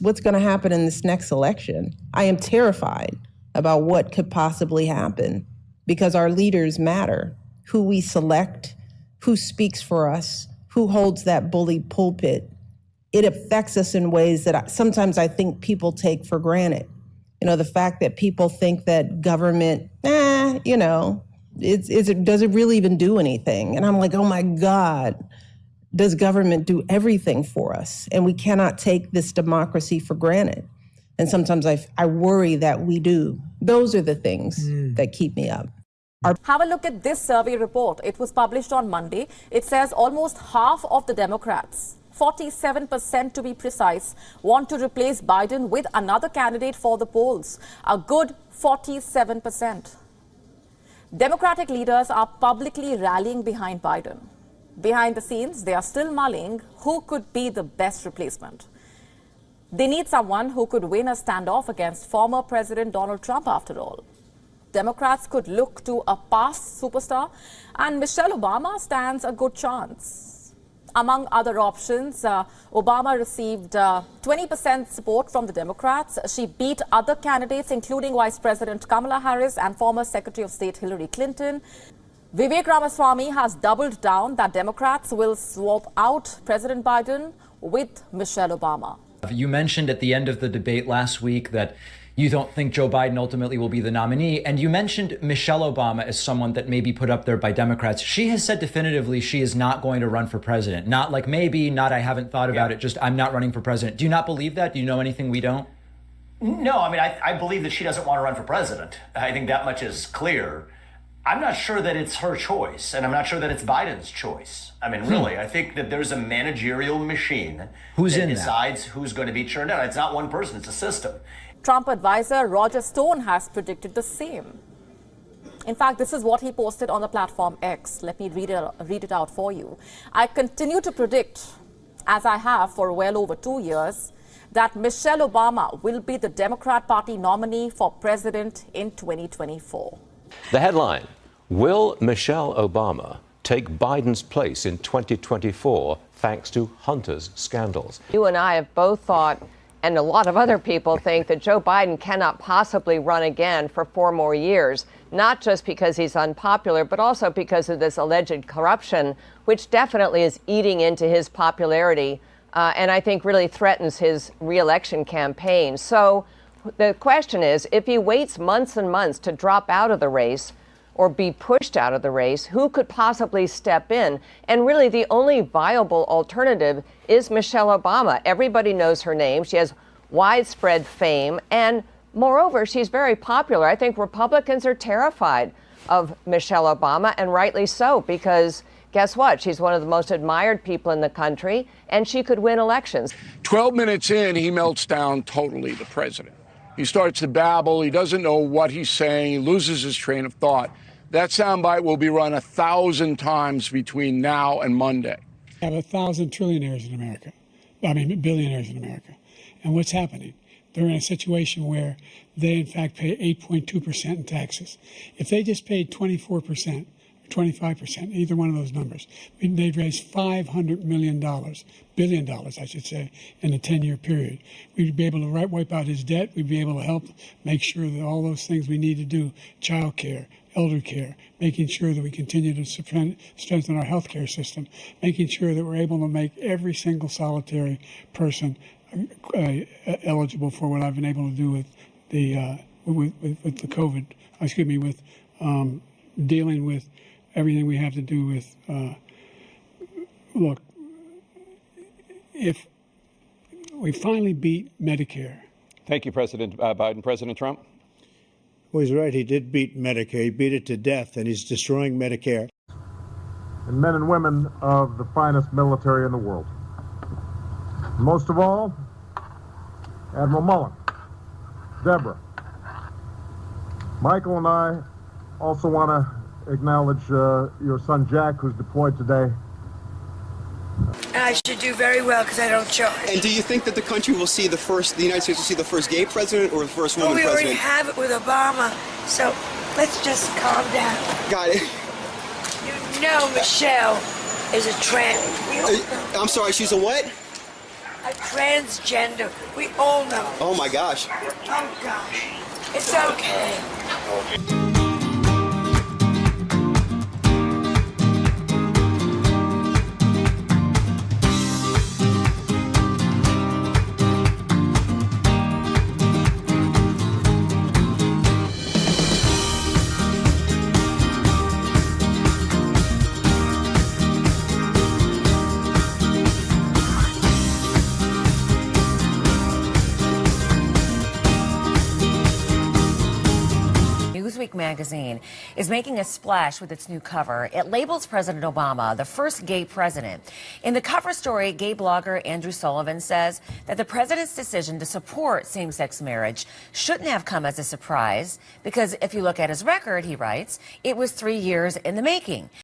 What's going to happen in this next election? I am terrified about what could possibly happen because our leaders matter. Who we select, who speaks for us, who holds that bully pulpit. It affects us in ways that sometimes I think people take for granted. You know, the fact that people think that government, does it really even do anything? And I'm like, oh my God. Does government do everything for us? And we cannot take this democracy for granted. And sometimes I worry that we do. Those are the things that keep me up. Have a look at this survey report. It was published on Monday. It says almost half of the Democrats, 47% to be precise, want to replace Biden with another candidate for the polls. A good 47%. Democratic leaders are publicly rallying behind Biden. Behind the scenes, they are still mulling who could be the best replacement. They need someone who could win a standoff against former President Donald Trump, after all. Democrats could look to a past superstar, and Michelle Obama stands a good chance. Among other options, Obama received 20% support from the Democrats. She beat other candidates, including Vice President Kamala Harris and former Secretary of State Hillary Clinton. Vivek Ramaswamy has doubled down that Democrats will swap out President Biden with Michelle Obama. You mentioned at the end of the debate last week that you don't think Joe Biden ultimately will be the nominee. And you mentioned Michelle Obama as someone that may be put up there by Democrats. She has said definitively she is not going to run for president. Not like maybe, not I haven't thought about it, just I'm not running for president. Do you not believe that? Do you know anything we don't? No, I mean, I believe that she doesn't want to run for president. I think that much is clear. I'm not sure that it's her choice, and I'm not sure that it's Biden's choice. I mean, really, I think that there's a managerial machine that decides who's going to be churned out. It's not one person, it's a system. Trump advisor Roger Stone has predicted the same. In fact, this is what he posted on the platform X. Let me read it out for you. I continue to predict, as I have for well over 2 years, that Michelle Obama will be the Democrat Party nominee for president in 2024. The headline, will Michelle Obama take Biden's place in 2024 thanks to Hunter's scandals? You and I have both thought, and a lot of other people think, that Joe Biden cannot possibly run again for 4 more years, not just because he's unpopular, but also because of this alleged corruption, which definitely is eating into his popularity and I think really threatens his reelection campaign. So the question is, if he waits months and months to drop out of the race or be pushed out of the race, who could possibly step in? And really, the only viable alternative is Michelle Obama. Everybody knows her name. She has widespread fame. And moreover, she's very popular. I think Republicans are terrified of Michelle Obama, and rightly so, because guess what? She's one of the most admired people in the country, and she could win elections. 12 minutes in, he melts down totally, the president. He starts to babble. He doesn't know what he's saying. He loses his train of thought. That soundbite will be run 1,000 times between now and Monday. We have 1,000 trillionaires in America. Billionaires in America. And what's happening? They're in a situation where they, in fact, pay 8.2% in taxes. If they just paid 24%, 25%, either one of those numbers, they'd raise $500 million, billion dollars, I should say, in a 10-year period. We'd be able to wipe out his debt. We'd be able to help make sure that all those things we need to do, child care, elder care, making sure that we continue to strengthen our health care system, making sure that we're able to make every single solitary person eligible for what I've been able to do with the COVID, with dealing with everything we have to do with, look, if we finally beat Medicare. Thank you, President Biden. President Trump? Well, he's right. He did beat Medicare. He beat it to death, and he's destroying Medicare. And men and women of the finest military in the world. Most of all, Admiral Mullen, Deborah. Michael and I also want to acknowledge your son Jack, who's deployed today. I should do very well because I don't charge. And do you think that the country will see the United States will see the first gay president or the first woman president? We already have it with Obama, so let's just calm down. Got it. You know Michelle is a tramp. I'm sorry, she's a what? a transgender. We all know. Oh my gosh. Oh gosh. It's okay. Newsweek magazine is making a splash with its new cover. It labels President Obama the first gay president. In the cover story, gay blogger Andrew Sullivan says that the president's decision to support same-sex marriage shouldn't have come as a surprise because if you look at his record, he writes, it was 3 years in the making.